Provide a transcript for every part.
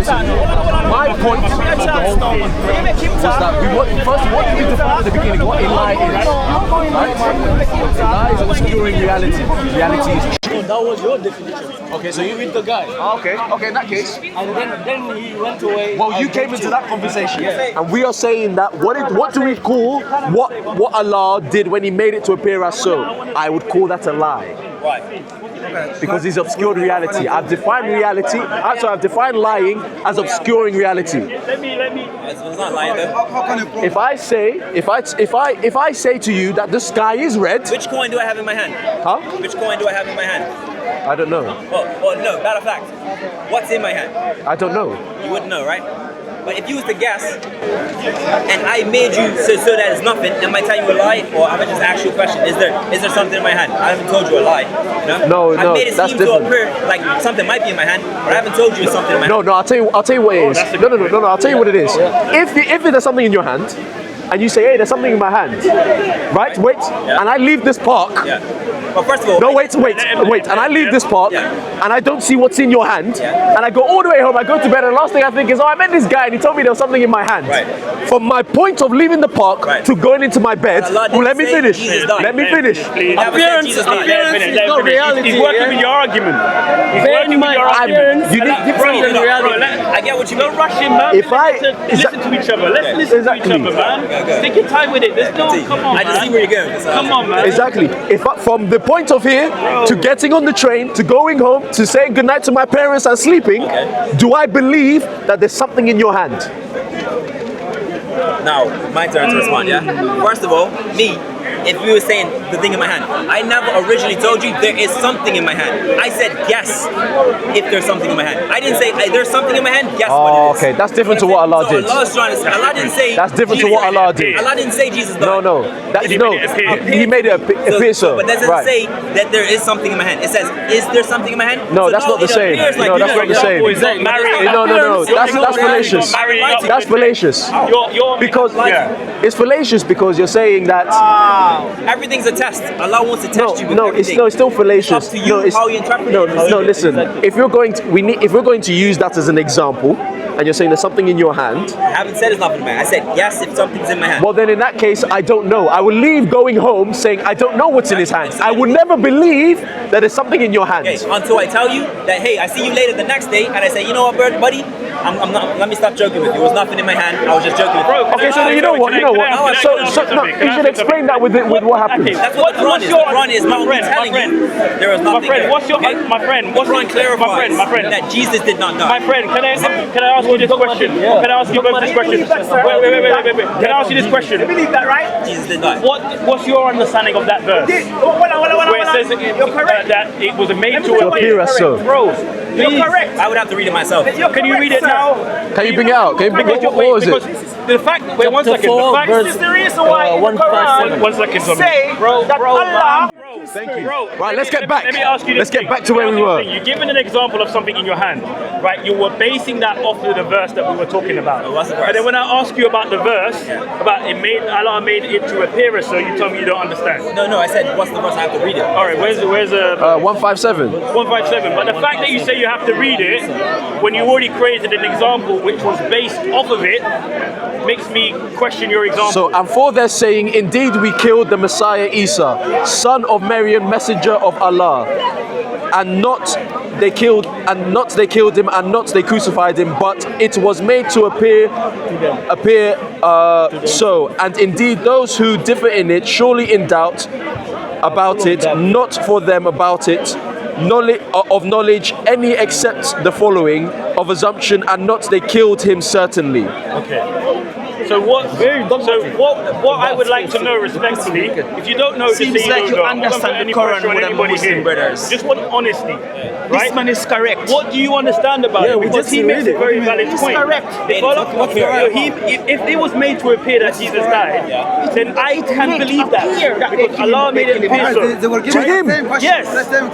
My point of the whole thing was that first, what did we define at the beginning? What a lie is, right? A lie is obscuring reality. Reality is true. That was your definition. Okay, so you read the guy. Okay, in that case. And then he went away. Well, you came into that conversation, and we are saying that what do we call what Allah did when He made it to appear as so? I would call that a lie. Right. Because He's obscured reality. I've defined reality. I've defined lying as obscuring reality. Let me. It's not lying though. If I say to you that the sky is red. Which coin do I have in my hand? Huh? Which coin do I have in my hand? I don't know. Oh no, matter of fact. What's in my hand? I don't know. You wouldn't know, right? But if you was to guess, and I made you so that it's nothing, am I telling you a lie, or have I just asked you a question? Is there something in my hand? I haven't told you a lie. You know? No, I made it that's seem different. to appear like something might be in my hand, but I haven't told you it's something in my hand. No, I'll tell you what it is. No, I'll tell you what it is. If there's something in your hand, and you say, hey, there's something in my hand, right? Wait, and I leave this park. Yeah. But first of all, no, wait, and I leave this park, and I don't see what's in your hand, and I go all the way home, I go to bed, and the last thing I think is, oh, I met this guy, and he told me there was something in my hand. Right. From my point of leaving the park to going into my bed, let me finish. Let me finish. Appearance is not reality. He's working with your argument. He's working with your argument. You need Bro, reality. I get what you mean. Don't rush him, man. If I- listen to each other. Let's listen to each other, man. Take your time with it. There's no, come on, I just see where you're going. Come on, man. Exactly. From the point of here to getting on the train, to going home, to saying goodnight to my parents and sleeping, do I believe that there's something in your hand? Now, my turn to respond, yeah? First of all, if you were saying the thing in my hand, I never originally told you there is something in my hand. I said guess if there's something in my hand. I didn't say there's something in my hand, guess what it is. Okay, that's different to what Allah did. Allah's trying to say, Allah didn't say That's different to what Allah did. Allah didn't say Jesus died. No. He made it appear so. But that doesn't say that there is something in my hand. It says, is there something in my hand? No, So that's not the same. appears like No, that's not the same. No. That's fallacious. That's fallacious. Because it's fallacious because you're saying that. Everything's a test. Allah wants to test you with everything. It's still fallacious. It's up to you how you interpret it. No, listen. If we're going to use that as an example, and you're saying there's something in your hand. I haven't said it's nothing in my hand. I said yes if something's in my hand. Well, then in that case, I don't know. I will leave going home saying I don't know what's in his hand. I will never believe that there's something in your hand. Okay, until I tell you that, hey, I see you later the next day, and I say, you know what, buddy, I'm not. Let me stop joking with you. It was nothing in my hand. I was just joking with you. Okay, so you know what? So you should explain that with what happened. That's what the Quran is. The Quran is not only telling you there was nothing there. My friend, what's Quran clarifies that Jesus did not die. My friend, can I ask you this question? Can I ask you both this question? Wait. Can I ask you this question? You believe that, right? Jesus did die. What's your understanding of that verse? Where it says that it was made to appear as so. Bro, You're correct. I would have to read it myself. Can you read it now? Can you bring it out? What was it? The fact. Wait, 1 second. The fact This is the reason why in the Quran 1 second. say that Allah. Thank you. Bro, Right, let's get back. Let me ask you this. Let's get back to where we were. You're giving an example of something in your hand, right? You were basing that off of the verse that we were talking about. what's the verse? And then when I ask you about the verse, about Allah made it to appear as so, you told me you don't understand. No, I said, what's the verse? I have to read it. All right, where's 157. 157? But the fact that you say you have to read it when you already created an example which was based off of it makes me question your example. So, and for their saying, indeed we killed the Messiah Isa, son of Maryam, messenger of Allah, and not they killed him, and not they crucified him, but it was made to appear so. And indeed those who differ in it, surely in doubt about it, not for them about it, knowledge any except the following of assumption, and not they killed him certainly. Okay. So what I would like to know respectfully, if you don't know, Seems like you understand the Quran more than Muslim brothers. Just want honesty, This right? man is correct. What do you understand about it? Because he makes a very valid point. correct. If it was made to appear that Jesus died, then I can believe that because Allah made it appear so. To him, Yes.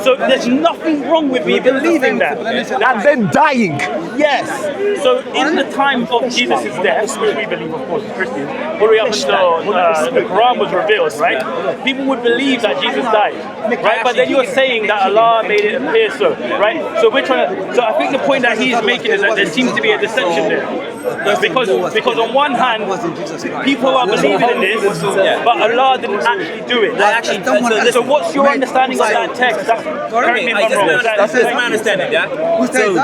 So there's nothing wrong with me believing that. and then dying. Yes. So in the time of Jesus' death, which we believe, of of course, as Christians, all the way up until the Quran was revealed, right? People would believe that Jesus died, right? But then you're saying that Allah made it appear so, right? So we're trying to. So I think the point that he's making is that there seems to be a deception there, because on one hand, people are believing in this, but Allah didn't actually do it. So what's your understanding of that text? That's my understanding, yeah? So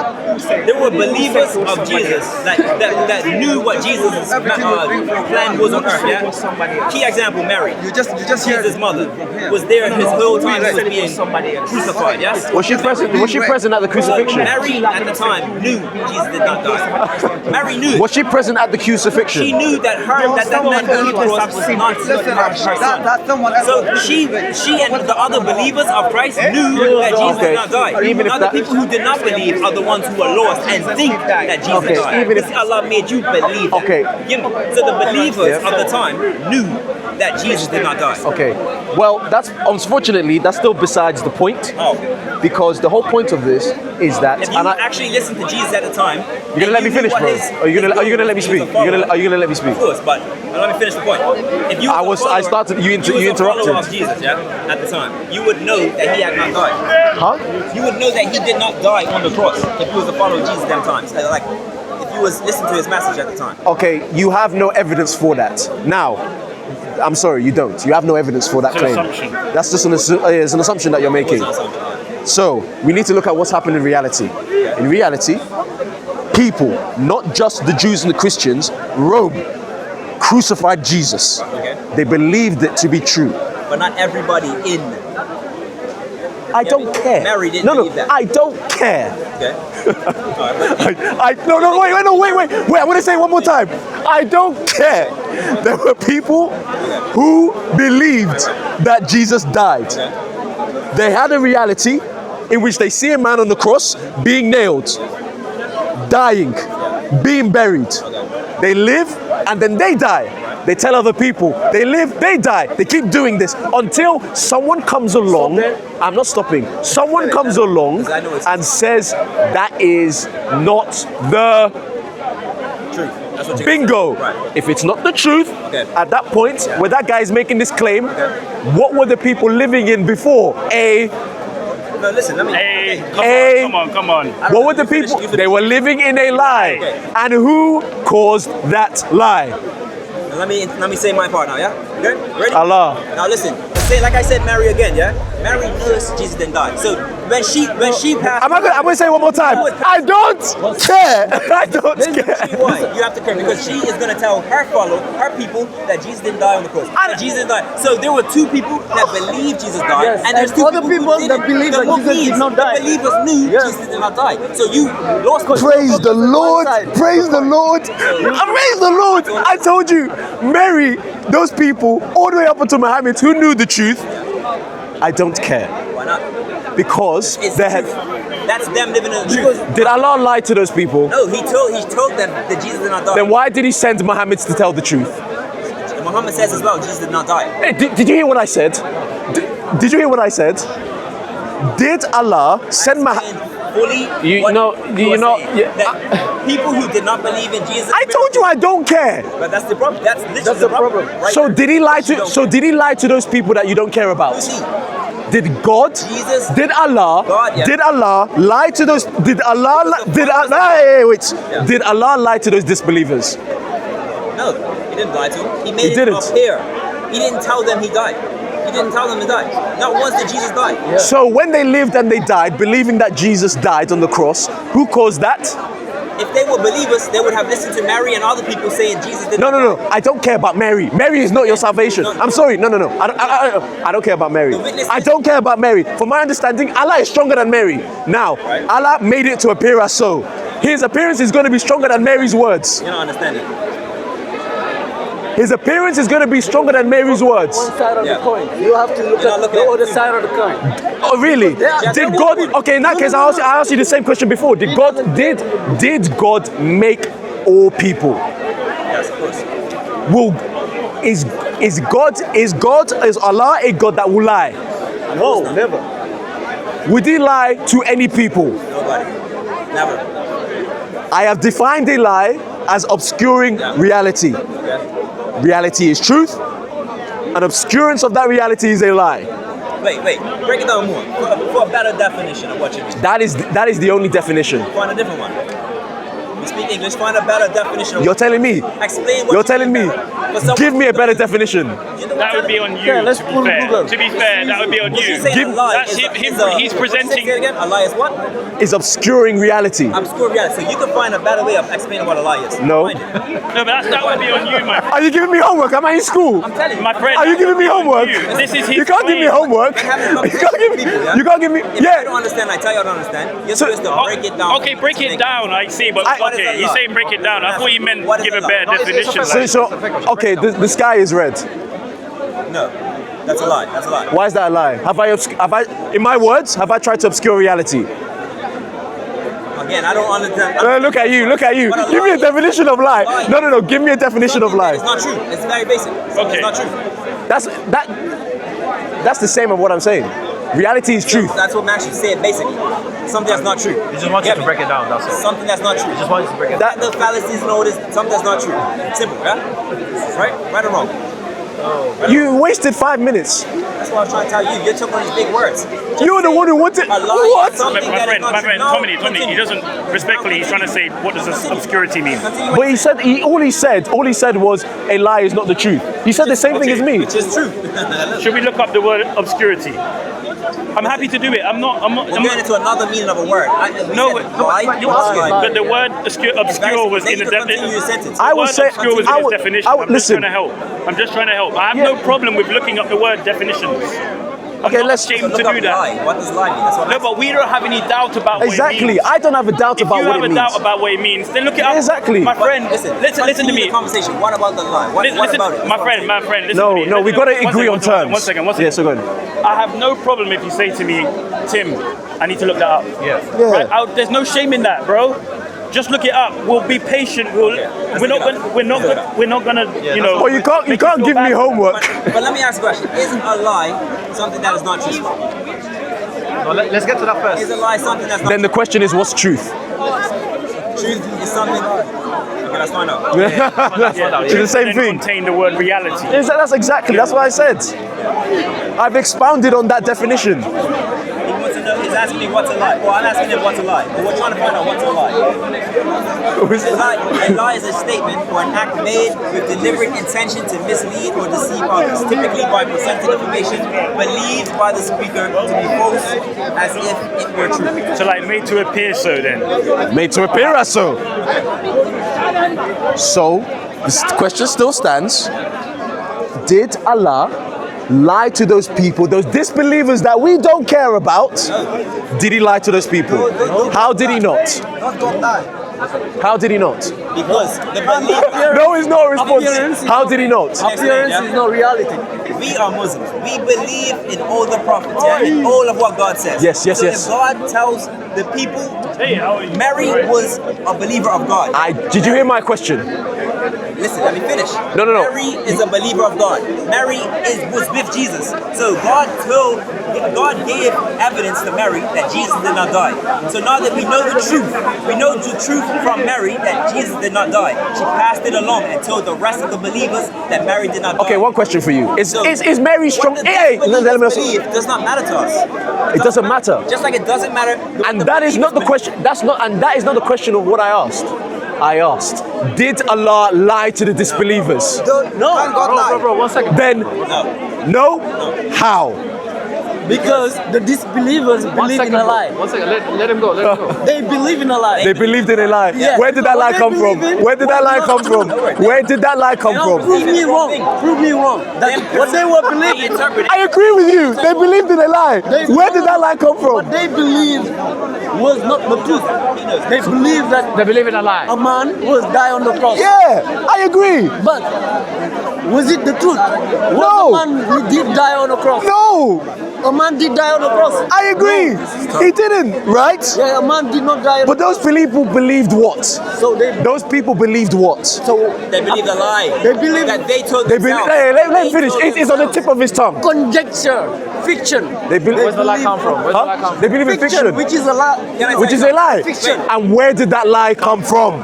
there were believers of Jesus that knew what Jesus' plan was on earth, yeah? Key example, Mary. Jesus' mother was there his whole time he was being crucified, yes? Was she present at the crucifixion? Mary at the time knew Jesus did not die. Mary knew. Was she present at the crucifixion? She knew that man on the cross was not her son. So she and the other believers of Christ knew that Jesus did not die. Now the people who did not believe are the ones who are lost and think that Jesus died. Because Allah made you believe that. So the believers of the time knew that Jesus did not die. Okay. Well, that's unfortunately that's still besides the point. Because the whole point of this is that. If you actually listened to Jesus at the time, you're gonna let me finish, bro. Are you gonna let me speak? Are you gonna let me speak? Of course, but let me finish the point. If you I interrupted. you follower of Jesus, yeah, at the time, you would know that he had not died. Huh? You would know that he did not die on the cross if you was a follower of Jesus at them times. Like if you was listening to his message at the time. Okay, you have no evidence for that. Now, I'm sorry, you don't. You have no evidence for that claim. That's just an assumption that you're making. So we need to look at what's happened in reality. In reality, people, not just the Jews and the Christians, Rome crucified Jesus. They believed it to be true. But not everybody in. I don't care. Mary didn't believe that. I don't care. Okay. Wait. I want to say it one more time. I don't care. There were people who believed that Jesus died. They had a reality in which they see a man on the cross being nailed, dying, being buried. They live and then they die. They tell other people, they live, they die. They keep doing this until someone comes along. I'm not stopping. Someone comes along and says that is not the truth. Bingo. If it's not the truth, at that point where that guy is making this claim, what were the people living in before? No, listen, let me. Come on. What were the people? They were living in a lie. And who caused that lie? Let me say my part now, yeah? Okay? Ready? Allah. Now listen, like I said, Mary again, yeah? Mary knows Jesus didn't die. So when she passed, I'm gonna say it one more time. I don't care. I don't care. Why? You have to care because she is gonna tell her people that Jesus didn't die on the cross. That Jesus didn't die. So there were two people that believed Jesus died, and there's two other people that believe that Jesus did not die. The believers knew Jesus did not die. So you lost. Praise the Lord. Praise the Lord. Praise the Lord. I told you, Mary, those people, all the way up until Muhammad, who knew the truth, I don't care. Why not? Because they had. That's them living in the truth. Did Allah lie to those people? No, he told them that Jesus did not die. Then why did he send Muhammad to tell the truth? Muhammad says as well, Jesus did not die. Hey, did you hear what I said? Did you hear what I said? Did Allah send Muhammad? People who did not believe in Jesus. I told you I don't care. But that's the problem. That's literally the problem. Right? So did he lie to? So did he lie to those people that you don't care about? Did God? Jesus? Did Allah? God, yeah. Did Allah lie to those? Did Allah? Did Allah lie to those disbelievers? No, he didn't lie to them. He made it appear. He didn't tell them he died. He didn't tell them he died. Not once did Jesus die. Yeah. So when they lived and they died, believing that Jesus died on the cross, who caused that? If they were believers, they would have listened to Mary and other people saying Jesus did not die. No. I don't care about Mary. Mary is not your salvation. I'm sorry. No. I don't care about Mary. I don't care about Mary. From my understanding, Allah is stronger than Mary. Now, Allah made it to appear as so. His appearance is going to be stronger than Mary's words. You don't understand it. His appearance is going to be stronger than Mary's words. One side of the coin. You have to look at the other side of the coin. Oh, really? Yeah. Did God? Okay, in that case, I asked you the same question before. Did God make all people? Yes, of course. Is Allah a God that will lie? No, never. Would he lie to any people? Nobody. Never. I have defined a lie as obscuring reality. Reality is truth. An obscurance of that reality is a lie. Wait, break it down more. For a better definition of what you mean. That is the only definition. Find a different one. You speak English, find a better definition of You're telling me. Explain what You're telling me. Give me a better definition. That would be on you, let's to be pull fair. Google. To be fair, that would be on you. Give, a lie that's is him, a- him, is a- he's what did you say presenting... again? A lie is what? Is obscuring reality. Obscure reality. So you can find a better way of explaining what a lie is. No. Find it. No, but that would be on you, my friend. Are you giving me homework? Am I in school? I'm telling you. My friend, Are you that giving would me be on homework? you. This is his You can't give me claim. homework. I'm having a You can't give me. people, yeah? You can't give me. If I don't Yeah. understand, I tell you I don't understand. You're So- supposed to break it down. Okay, break it down, I see, but What is okay, a you're lie? saying break it down. I thought you meant What is give a a lie? better No, it's definition. So okay. The sky is red. No, that's a lie. That's a lie. Why is that a lie? Have I, in my words, have I tried to obscure reality? Again, I don't understand. Look at you. Look at you. What a Give me lie a definition of lie. Lie. No. Give me a definition of lie. It's not true. It's very basic. Okay. It's not true. That's the same of what I'm saying. Reality is truth. That's what Max should say basically. Something that's not true. He just wants you to break it down, that's all. Something that's not true. Just wants you to break it down. The fallacies and all this, something that's not true. Simple, yeah? Right? Right or wrong? You wasted 5 minutes. That's what I was trying to tell you. You took one of these big words. You're the one who wanted. A lie is What? something My that is friend, not my true. friend, No, Tommy, he continue. doesn't, respectfully, he's trying to say, what does this obscurity mean? Continue. But he said all he said was a lie is not the truth. He said the same thing as me. Which is true. Should we look up the word obscurity? I'm happy to do it. I'm not. We're going into another meaning of a word. But the word obscure was in the definition. I would say- obscure was I in would- the definition. I would- I'm just listen. trying to help. I'm just trying to help. I have no problem with looking up the word definitions. Okay, I'm not let's- ashamed to Look up do that. lie. What does lie mean? That's what No, I'm but we don't have any doubt about what it Exactly. means. I don't have a doubt If about you what have it a means. doubt about what it means, then look it up. Exactly. My friend, Listen listen to continue me. the conversation. What about the lie? What Listen, about it? my friend, listen No, to me. we Listen, got to one agree on second, terms. One second. Yeah, so go on. I have no problem if you say to me, Tim, I need to look that up. Yeah. Right? There's no shame in that, bro. Just look it up. We'll be patient. We're not gonna, you know. Well, you can't make feel give me bad. homework. But let me ask a question. Is a lie something that is not true? No, let's get to that first. Is a lie something that's not Then the question is, what's truth? truth? Is something... Okay, let's find out. It's the same Then thing. contain the word reality. That's exactly. That's what I said. I've expounded on that definition. He wants to know, he's asking me what's a lie. Well, I'm asking him what's a lie. But we're trying to find out what's a lie. A lie is a statement or an act made with deliberate intention to mislead or deceive others, typically by presenting information believed by the speaker to be false as if it were true. So like made to appear so then. Made to appear as so. So, this question still stands. Did Allah lie to those people, those disbelievers that we don't care about? Did he lie to those people? How did he not? Don't lie. How did he not? Because the believer, No, it's not a response. How did he not? Appearance is not reality. we are Muslims. We believe in all the prophets, yeah? In all of what God says. Yes. So if God tells the people, Hey, how are you? Mary was a believer of God. Did you hear my question? Listen, let me finish. No. Mary is a believer of God. Mary was with Jesus. So God gave evidence to Mary that Jesus did not die. So now that we know the truth from Mary that Jesus did not die, she passed it along and told the rest of the believers that Mary did not die. Okay, one question for you. Is Mary strong? What the Hey, disbelievers believe does not matter to us. it doesn't matter. Just like it doesn't matter. what And the that is not the believers question. That is not the question of what I asked. I asked, did Allah lie to the disbelievers? No, God lied. Bro, 1 second. Then, no? How? Because the disbelievers believe in a lie. 1 second, let him go. They believe in a lie. They believed in a lie. Yeah. Where did that lie come from? Where did that lie come from? Where did that lie come Now from? prove me wrong. Prove me wrong. That what they were believing, I agree with you. They believed in a lie. Where did that lie come what from? they believed was not the truth. They believed that They believe in a lie. a man was die on the cross. Yeah, I agree. But was it the truth? No. Was a man who did die on the cross? No, A man did die on the cross. I agree. He didn't, right? Yeah, a man did not die on But the those people believed what? cross. So they Believed what? They believe the lie. They believe- that they told They believe. themselves. Let him finish. It's on the tip of his tongue. conjecture, fiction. They believe. Where's the lie come from? Where's the lie come They believe in fiction, Which is a lie. Can I which say is a lie. Fiction. And where did that lie come from?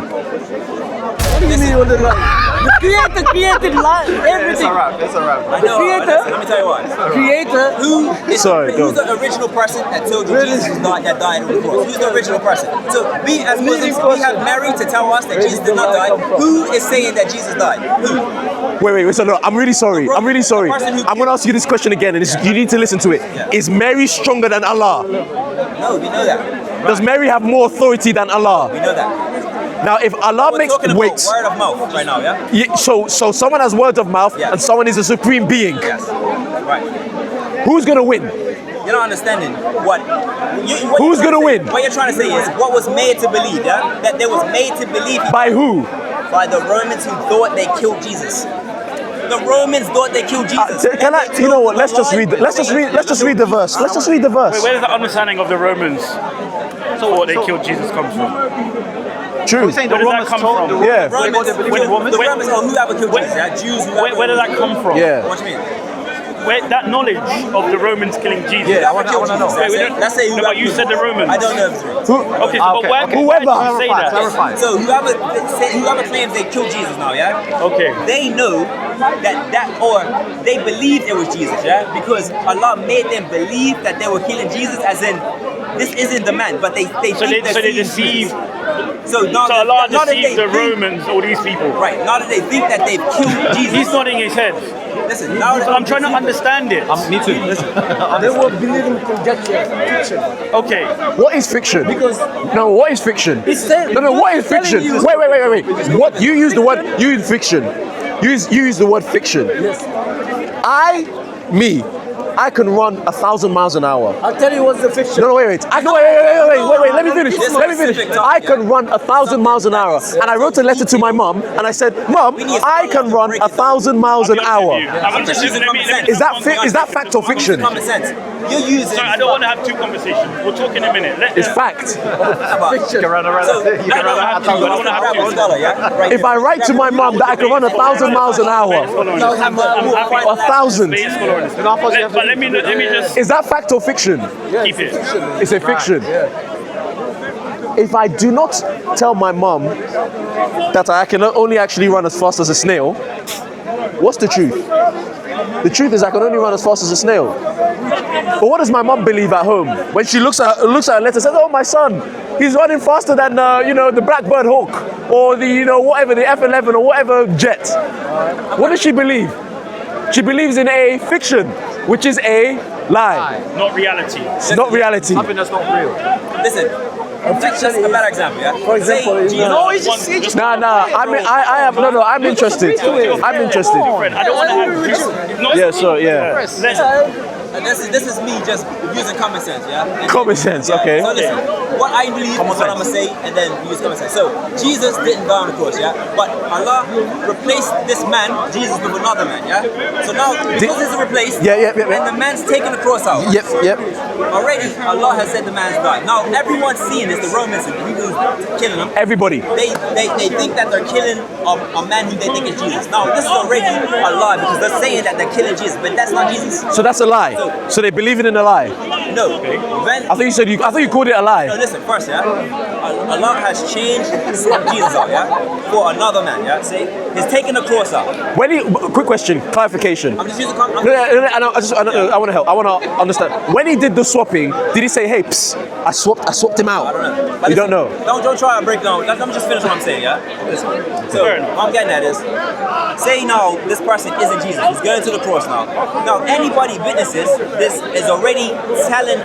What do you mean on the line? The creator created everything. It's a wrap. I know. creator- Listen, let me tell you what. Creator. Who's the original person that told you Jesus died on the cross? Who's the original person? So we as Muslims, we have Mary to tell us that Jesus did not die. Who is saying that Jesus died? Who? Wait, so no, I'm really sorry. I'm really sorry. The person who- I'm going to ask you this question again, and you need to listen to it. Is Mary stronger than Allah? No, we know that. Does Mary have more authority than Allah? We know that. Now, if Allah We're makes talking about wait, word of mouth right now, yeah? so someone has word of mouth, Yeah. and someone is a supreme being. Yes. Right. Who's going to win? You're not understanding what. What Who's you're trying gonna to say- win? What you're trying to say is what was made to believe, yeah? That they was made to believe By who? by the Romans who thought they killed Jesus. The Romans thought they killed Jesus. Can I? You know what? Let's just read. Let's just read the verse. Let's just read the verse. Where does the understanding of the Romans thought they killed Jesus comes from? True. Saying Where the does that Romans come told from? the Yeah. Romans, the Romans, oh, whoever killed Jesus, yeah? Jews, whoever. Where did that come from? Yeah. What do you mean? Where that knowledge of the Romans killing Jesus? Yeah, I Whoever wanna killed know. Jesus, Wait, we let's don't- let's say no, whoever but you killed said the Jesus. Romans. I don't know if it's true. Okay, so but okay, where, okay. where did you Whoever- say that? Clarify. So whoever claims they killed Jesus now, yeah? Okay. They know or they believed it was Jesus, yeah? Because Allah made them believe that they were killing Jesus, as in this isn't the man, but they So think they they're seeing deceived. Jesus. So now So Allah now that they deceived the think- Romans, all these people. Right, now that they think that they've killed Jesus. He's nodding his head. Listen, now that So I'm trying to understand it. Me too. Listen. They were believing conjecture, fiction. Okay. What is fiction? Because No, what is fiction? He's saying- No, what is telling fiction? you- Wait. What you use the word? You use fiction. You use the word fiction. yes, I can run 1,000 miles an hour. I'll tell you what's the fiction. No, wait. I can wait. Let me finish. This Let me finish. specific topic, I can run 1,000 miles an hour, and I wrote a letter to my mom, and I said, "Mom, I can run 1,000 miles an hour." I'm just using let me- common sense. Is that fact or fiction? Common sense. You're using. Sorry, I don't want to have two conversations. We'll talk in a minute. It's fact. So, You can run around. no, You can run no, around. I don't wanna have to. scholar, yeah? Right. If I write to my mom that I can run 1,000 miles an hour, I'm happy. 1,000, But let me just is that fact or fiction? keep it. It's a fiction. If I do not tell my mom that I can only actually run as fast as a snail, what's the truth? The truth is I can only run as fast as a snail. But what does my mom believe at home when she looks at her letter and says, "Oh, my son, he's running faster than the Blackbird Hawk or the whatever, the F-11 or whatever jet"? What does she believe? She believes in a fiction, which is a lie. Not reality. It's not reality. Something that's not real. Listen, that's just a bad example, yeah? For example, Say it's Jesus. not- He just Nah. I'm interested. I'm interested. Friend, I don't want to have not Yeah, so yeah. Let's- And this is me just using common sense, yeah? Common sense, okay. So listen, what I believe is what I'm gonna say, and then use common sense. So Jesus didn't die on the cross, yeah? But Allah replaced this man, Jesus, with another man, yeah? So now, because it's replaced, Yeah. and the man's taking the cross out. Yep. Already, Allah has said the man's died. Now, everyone's seeing this, the Romans and people killing him. Everybody. They think that they're killing a man who they think is Jesus. Now, this is already a lie because they're saying that they're killing Jesus, but that's not Jesus. So that's a lie. So they believe it in a lie. No. When, I thought you called it a no, lie. listen, first, yeah? Allah has changed Jesus out, yeah? For another man, yeah? See? He's taking the cross out. Quick question, clarification. I'm just using I want to help. I want to understand. When he did the swapping, did he say, "Hey, I swapped him I out"? don't know. But You don't know. Don't try to break down. Let me just finish what I'm saying, yeah? Listen. So, Fair enough. what I'm getting at is, say now this person isn't Jesus. He's going to the cross now. Now, anybody witnesses this is already telling,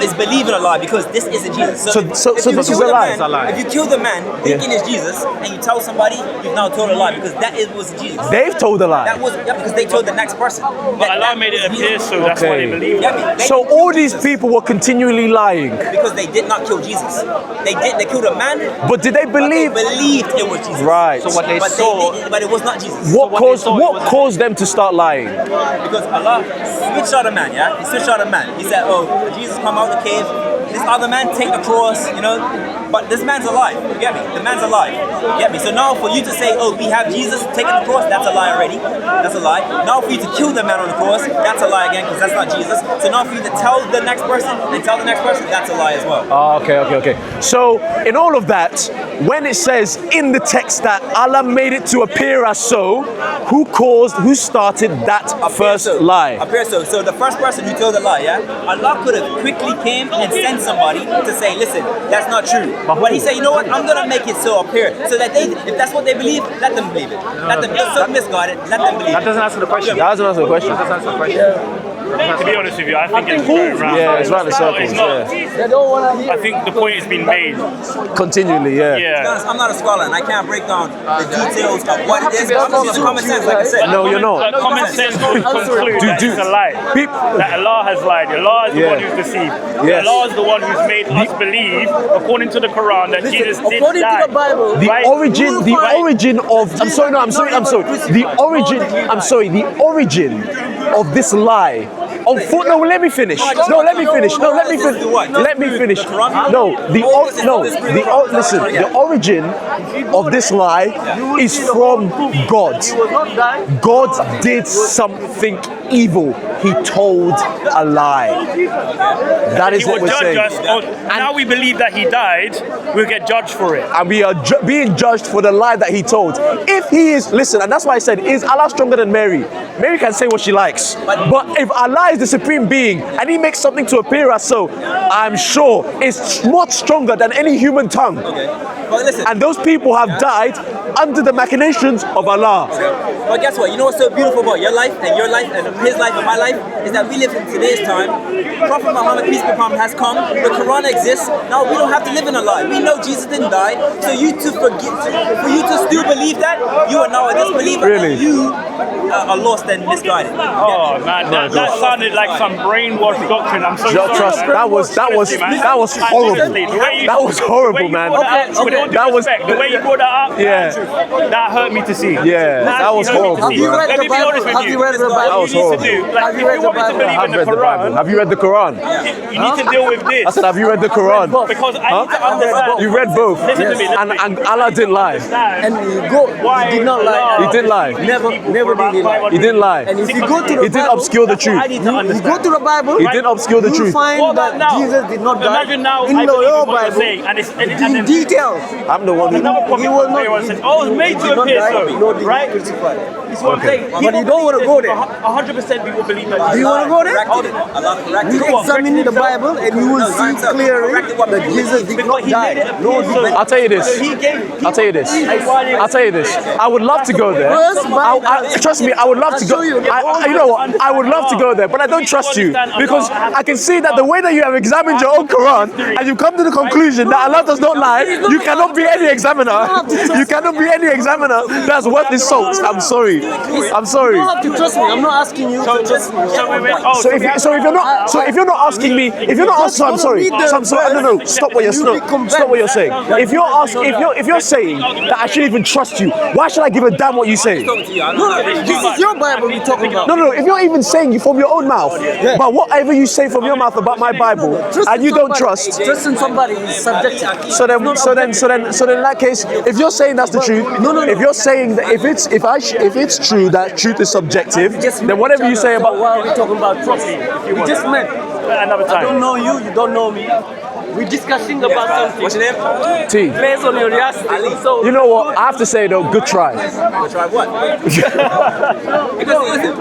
is believing a lie because this isn't Jesus. So if you this is kill a the lie. man- It's a lie. If you kill the man thinking it's Jesus and you tell somebody, you've now told a lie because was Jesus. They've told a lie. That was because they told the next person. But Allah made it appear so that's why they Okay. believe Yeah, it. they So didn't all kill these Jesus people were continually lying. because they did not kill Jesus. They killed a man. But did they But they believe? believed it was Jesus. Right. So what they but saw. but it was not Jesus. What caused them to start lying? Because Allah switched out a man, yeah? He switched out a man. He said, "Oh, Jesus come out the cave. This other man take the cross, But this man's alive. You get me? The man's alive. You get me? So now for you to say, "Oh, we have Jesus taking the cross," that's a lie already. That's a lie. Now for you to kill the man on the cross, that's a lie again because that's not Jesus. So now for you to tell the next person and tell the next person, that's a lie as well. Oh, okay. So in all of that, when it says in the text that Allah made it to appear as so, who started that first lie? Appear so. So the first person who told the lie, yeah, Allah could have quickly came and sent somebody to say, listen, that's not true. But he said, you know what, I'm gonna make it so appear, so that they, if that's what they believe, let them believe it. Let them, if so misguided, let them believe it. That doesn't answer the question. That doesn't answer the question. That doesn't answer the question. To be honest with you, I think it's going round. Yeah, it's round in circles. It's not. They don't want to hear. I think the point has been made. Continually, yeah. Yeah. I'm not a scholar and I can't break down the details of what it is. I'm just common sense, like I said. No, you're not. Common sense would conclude that it's a lie. That Allah has lied. Allah is the one who's deceived. Yes. Allah is the one who's made us believe, according to the Quran, that Jesus did According die. to the Bible, The origin of the origin of this lie. No, let me finish. Let me finish. Listen, the origin of this lie is from God. God did something evil. He told a lie. That is what we're saying. Now we believe that he died, we'll get judged for it. And we are being judged for the lie that he told. If he is, listen, and that's why I said, is Allah stronger than Mary? Mary can say what she likes. But if Allah is the supreme being and he makes something to appear as so, I'm sure it's much stronger than any human tongue. But listen, And those people have died under the machinations of Allah. but guess what? You know what's so beautiful about your life and his life and my life is that we live in today's time. Prophet Muhammad, peace be upon him, has come. The Quran exists. Now we don't have to live in a lie. We know Jesus didn't die. So for you to still believe that, you are now a disbeliever. Really? And you are lost and misguided. Oh man, that sounded like some brainwashed doctrine. I'm so sorry. Trust, that was horrible. That was horrible, man. That was the way you brought that up. Yeah. That hurt me to see. Yeah, that was horrible. Have you read Let the me be honest Bible? with Have you. you read the That Bible? was You need to horrible. do, like, Have if you read you the want me to Bible? believe in I've the read the Bible. Quran, Have you read the Quran? you need to deal with this. I said, have you read the Quran? Because I need to understand. You read both. Listen to me. And Allah didn't lie. And he did not lie. He didn't lie. Never did he lie. He didn't lie. And if you go to the He didn't Bible, obscure the truth. I need to you understand. go to the Bible, He didn't obscure the you truth. find What about that now? Jesus did not die. Imagine now in I your believe what you're Bible, saying, and in details. I'm the one who. Another prophet He will not- everyone says, oh, it's made He to did not appear die, so, nor did he right? crucify. It's what I'm saying. But you don't want to go there. 100% people believe that. Do you want to go there? Allah corrected You it. examine the Bible and you will see clearly that Jesus did not die. No, he I'll tell you this. I'll tell you this. I'll tell you this. I would love to go there. Trust me, I would love to go. You know what? I would love to go there, but I don't trust you because I can see that the way that you have examined your own Quran and you come to the conclusion that Allah does not lie, you cannot be any examiner. You cannot be any examiner that's worth his salt. I'm sorry. I'm sorry. You don't have to trust me. I'm not asking you to trust me. So if you're not asking me, if you're not asking, I'm sorry. No. Stop what you're saying. If you're saying that I shouldn't even trust you, why should I give a damn what you say? This is your Bible we're talking about. No. If you're even saying from your own mouth, but whatever you say from your mouth about my Bible, and you don't trust, Trusting somebody is subjective. so then in that case, if you're saying that's the truth, if you're saying that if it's true that truth is subjective, then whatever you say about Why are we talking about trust? We just met. Another I don't time. know you, you don't know me. We're discussing about something. What's your name? T. Based on your reaction. So You know what? I have to say though, good try. Try what? because listen,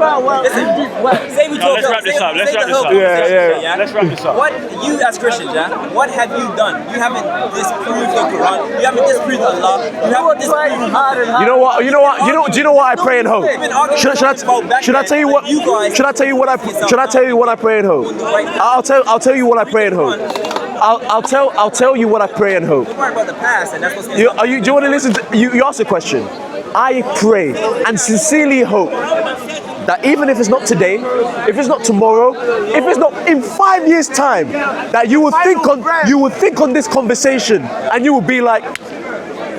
Say we No, talk. let's wrap this up. Let's say wrap the this whole up. conversation, Yeah. Let's wrap this up. What you as Christians, what have you done? You haven't disproved the Quran. You haven't disproved Allah. You haven't disproved. hard and hard. You know what? Do you know what I pray and hope? Should I tell you what? Should I tell you what I pray and hope? I'll tell you what I pray and hope. I'll tell you what I pray and hope. Don't worry about the past, and that's what's going Do you want to listen? You asked a question. I pray and sincerely hope that even if it's not today, if it's not tomorrow, if it's not in 5 years' time, that you will think on this conversation and you will be like,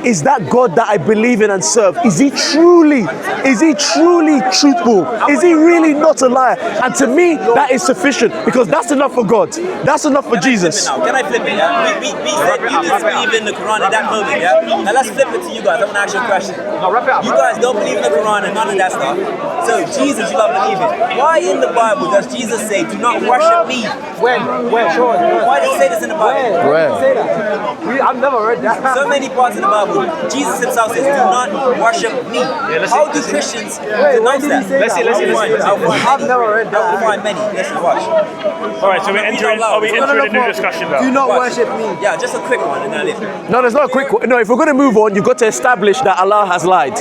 is that God that I believe in and serve? Is he truly truthful? Is he really not a liar? And to me, that is sufficient because that's enough for God. That's enough for Jesus. Can I flip it? Yeah? We said you disbelieve in the Quran at that moment, yeah? Now let's flip it to you guys. I want to ask you a question. You guys don't believe in the Quran and none of that stuff. So Jesus, you don't believe it. Why in the Bible does Jesus say, do not worship me, When? Show us. Why does it say this in the Bible? Where? Say that. I've never read that. So many parts in the Bible, Jesus himself says, do not worship me. How do Christians denounce that? Let's see. I've never read that. I'll find many. Let's watch. All right, so we're entering. Are we entering a new discussion now? Do not worship me. Yeah, just a quick one and then I leave. No, there's not a quick one. No, if we're going to move on, you've got to establish that Allah has lied.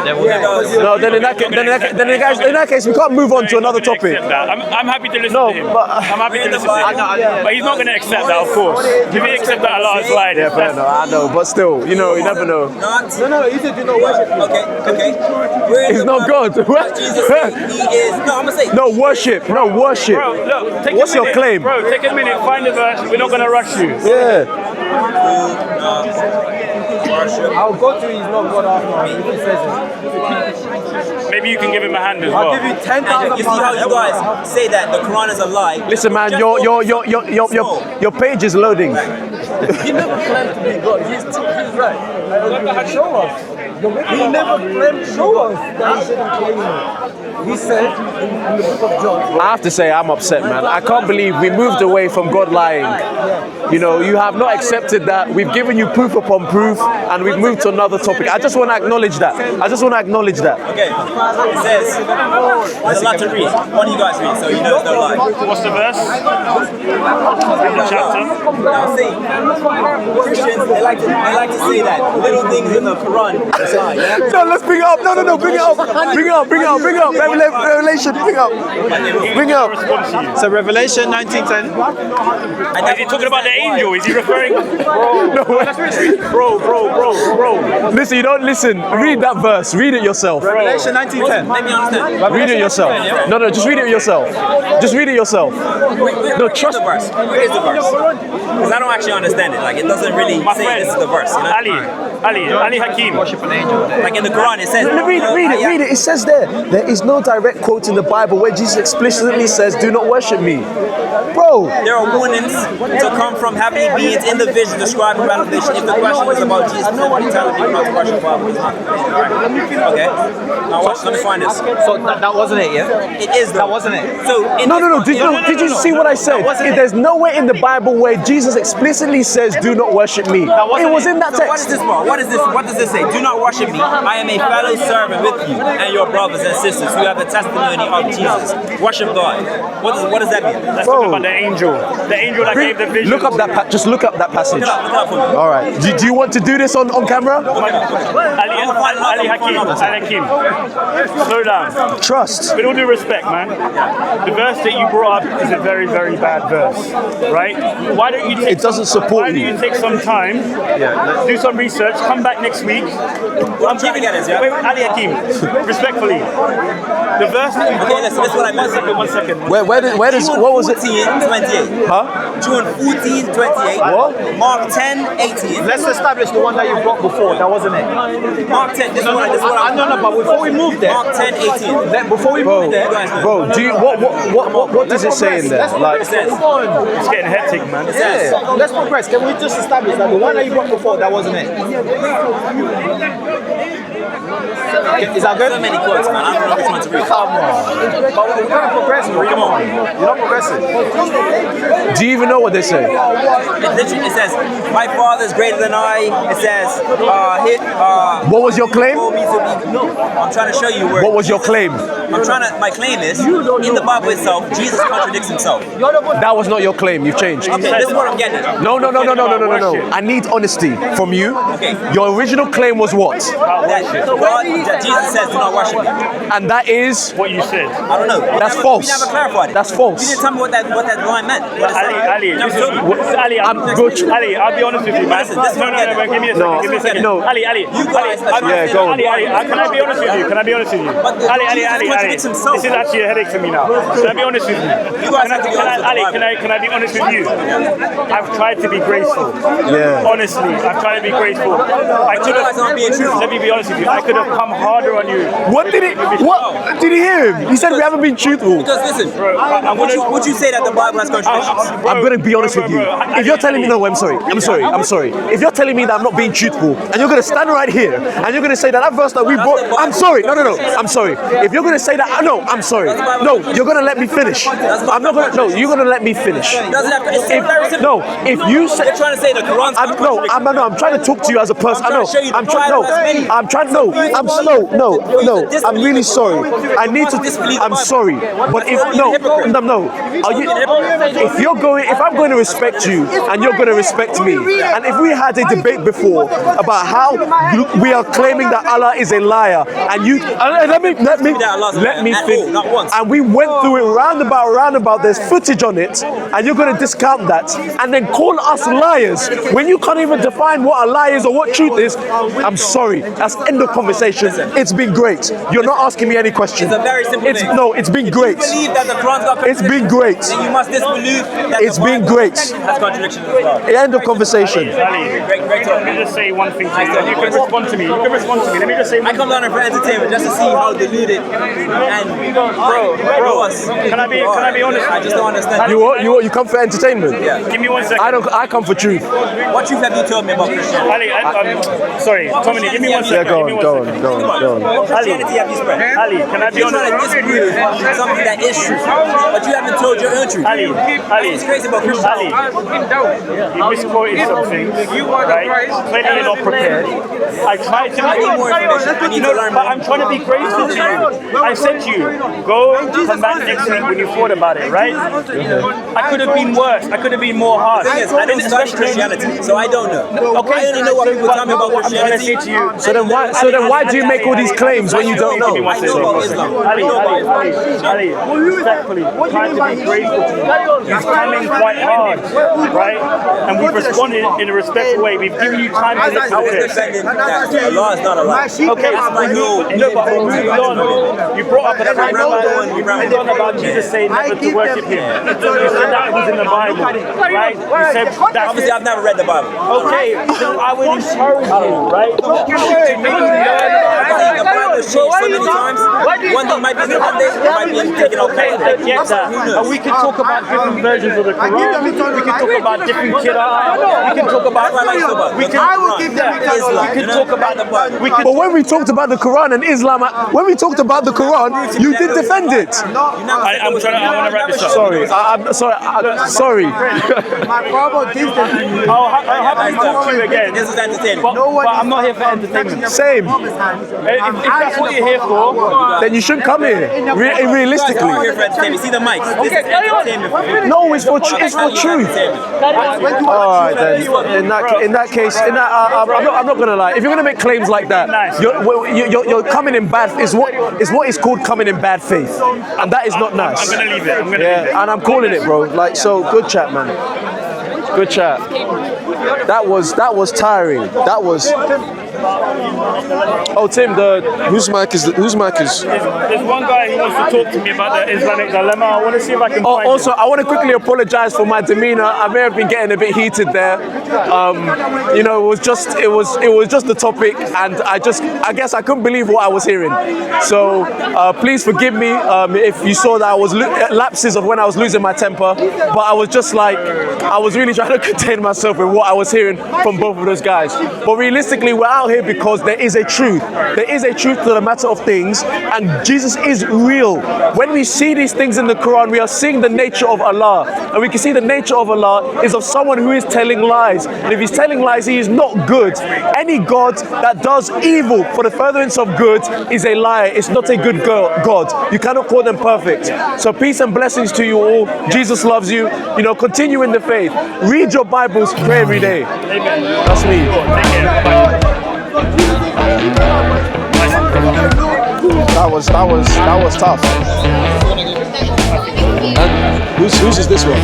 No, then in that case, we can't move on to another topic. I'm happy to listen No, to him. but- I'm happy to listen to him. But he's not going to accept that, of course. If he accepts that Allah has lied, Yeah, fair enough. I know, but still, you never know. Not. No, you said do not worship me. Okay. Where in He's the not Bible God. does Jesus say he is. No, I'm gonna say. No worship. No worship. Bro, look, take What's a your minute. claim? Bro, take a minute, find the verse. We're not going to rush you. Yeah. Worship. I'll go to he's not God after if he says it. Maybe you can give him a hand as I'll well. give you 10,000 And you see how you guys say that the Quran is a lie. Listen, man, Just your page is loading. He never claimed to be God. He's right. Show us. He never claimed to show us that he shouldn't claim it. He said in the book of John. I have to say, I'm upset, man. I can't believe we moved away from God lying. You know, you have not accepted that. We've given you proof upon proof, and we've moved to another topic. I just want to acknowledge that. Okay. It says, there's a lot to read. What do you guys read? So you know it's no lie. What's the verse? The chapter? Now see, Christians, they like to say that little things in the Quran is a lie, yeah? No, let's bring it up. No, bring it up. Bring it up. Revelation, bring it up. Response to you. So Revelation 19:10. Is he talking about the angel? Is he referring? No, Bro. listen, you don't listen. Read that verse. Read it yourself. Revelation 19:10. Let me understand. Read it yourself. No, just read it yourself. Just read it yourself. No, trust the verse. Where is the verse? Because I don't actually understand it. Like, it doesn't really My say friend, this is the verse. You know? Ali Hakim. Like in the Quran, it says. Read it. It says there is no direct quote in the Bible where Jesus explicitly says, "Do not worship me." Bro, There are warnings to come from heavenly beings in the vision described in Revelation. If the question is about Jesus, then telling people not to worship God. It's not right. Okay. Now watch. Let me find this. So that wasn't it, yeah? It is. That wasn't it. So in no. this- Did you see what I said? There's nowhere in the Bible where Jesus explicitly says, "Do not worship me." It was in that So what is text. this for? What is this? What does this say? Do not worship me. I am a fellow servant with you and your brothers and sisters who have the testimony of Jesus. Worship God. What does that mean? Let's Bro. talk about the angel. The angel that gave the vision. Look up that. Just look up that passage. Look it up for me. All right. Do you want to do this on camera? Ali Hakim. Slow down. Trust. With all due respect, man, the verse that you brought up is a very, very bad verse, right? Why don't you take It doesn't support Why don't you take some time, do some research, come back next week? I'm trying to get this, yeah? Wait, Ali Hakim, respectfully, the verse that you Okay, brought listen, this is what I meant. One second. Where does what was it? 14:28. Huh? June 14:28. What? Mark 10:18. Let's establish the one that you brought before. That wasn't it. Mark 10. This is what I No, but before we move there, Mark 10:18. before we move there, Bro, do you what does it say in there? Like, come on. It's getting hectic, man. Yeah, let's progress. Can we just establish that the one that you brought before, that wasn't it? Is that good? So many quotes, man. I don't know which one to read. Come on. But we're going to progress. Come on. You're not progressing. do you even know what they say? It literally it says, my father is greater than I. It says, What was your claim? told me to be. No, I'm trying to show you where. What was your claim? My claim is, in the Bible itself, Jesus contradicts himself. That was not your claim. You've changed. Okay, this is what I'm getting at. No. I need honesty from you. Okay. Your original claim was what? That Jesus says, do not worship me. And that is What you said. I don't know. That's We false. never clarified it. That's false. You didn't tell me what that line meant. What it said. Ali, Never this is, told me. Ali, I'm good. Ali, I'll be honest with you, man. Listen, this is what I'm No, getting give me a No. second. Give me a second. No. Ali, You guys are trying to say go on. Ali, can I be honest with you? Can I be honest with you? But Jesus contradicts himself. This is actually a headache for me now. Can I be honest with you? You guys have to be honest with the Ali, Bible. can I be honest with you? I've tried to be graceful. Yeah. Honestly, I've tried to be graceful. I could You guys aren't being have. truthful. Let me be honest with you. I could have come hard harder on you. What did he? What did he hear him? He said we haven't been truthful. Because listen, would you say that the Bible has contradictions? I'm gonna be honest with you. If you're telling me no, I'm sorry. If you're telling me that I'm not being truthful, and you're gonna stand right here and you're gonna say that verse that we brought, I'm sorry. No. I'm sorry. If you're gonna say that, no, I'm sorry. No, you're gonna let me finish. I'm not gonna. No, you're gonna let me finish. No, if you say, you're trying to say the Quran's I'm trying to talk to you as a person. I know. I'm really sorry. I need to. I'm sorry. But if no. If I'm going to respect you and you're going to respect me, and if we had a debate before about how we are claiming that Allah is a liar, and you let me think, and we went through it roundabout. There's footage on it, and you're going to discount that and then call us liars when you can't even define what a lie is or what truth is. I'm sorry. That's end of conversation. It's been great. You're not asking me any questions. It's a very simple thing. No, it's been great. If you believe that the Quran's got It's been great. then you must disbelieve that It's the been Bible great. has contradictions as well. End of conversation. Great talk. Let me just say one thing to you. You can respond to me. Let me just say. I come down here for entertainment just to see how deluded and bro. Can I be honest? I just don't understand. You come for entertainment? Yeah. Give me 1 second. I come for truth. What truth have you told me about Christianity? Ali, sorry, Tommy, give me 1 second. Yeah, go on. What Christianity have you spread? Ali, can I be You're honest? trying to disprove something that is true, but you haven't told your own truth. Ali, It's crazy about Christianity. you misquoted something, right? Clearly you're not prepared. I tried to I need more information. I need to learn but more. I'm trying to be graceful to you. I said to you, go come back next week when you thought about it, right? I could have been worse. I could have been more harsh. The thing is, I don't study Christianity, so I don't know. Okay, I only know what people tell me about I'm trying to say Christianity. to you. So then why do you make all these claims when you don't know? I know about Islam. Ali, respectfully, trying to be grateful to you. You've come in quite hard, right? And we've responded in a respectful way. We've given you time to I listen was to this. defending that Allah is not a lie. Okay, but we moved on. You brought up about Jesus saying never to worship him. You said that was in the Bible, right? You said that. Obviously, I've never read the Bible. Okay, so I would encourage you, right? To maybe learn The Bible has changed so many times. One thing might be in one day, it might be taken out okay, I get that. And we can talk about different versions of the Quran. We can talk about different qira'ah. We can talk about Islam. We can talk about the Bible. But when we talked about the Quran and Islam, when we talked about the Quran, you did defend it. I want to wrap this up. Sorry, I'm sorry. My problem is that I'll happily talk to you again. This is entertainment. But I'm not here for entertainment. Same. If that's what you're here for, Then you shouldn't come here. Realistically. We're here for entertainment. See the mics. This is entertainment for me. No, it's for truth. All right, then. In that case, I'm not gonna lie. If you're gonna make claims like that, you're coming in bad. Is what is called coming in bad faith, and that is not nice. I'm gonna leave it. And I'm calling it, bro. Like, so good chat, man. Good chat. That was tiring. That was. Oh, Tim, whose mic is? There's one guy who wants to talk to me about the Islamic dilemma. I want to see if I can find also, him. I want to quickly apologize for my demeanor. I may have been getting a bit heated there. It was just the topic, and I guess I couldn't believe what I was hearing. So please forgive me if you saw that I was lapses of when I was losing my temper. But I was just like, I was really trying to contain myself with what I was hearing from both of those guys. But realistically, we're out here because there is a truth. There is a truth to the matter of things, and Jesus is real. When we see these things in the Quran, we are seeing the nature of Allah, and we can see the nature of Allah is of someone who is telling lies. And if he's telling lies, he is not good. Any God that does evil for the furtherance of good is a liar. It's not a good God. You cannot call them perfect. So peace and blessings to you all. Jesus loves you. Continue in the faith. Read your Bibles, pray every day. Amen. That's me. That was tough. And whose is this one?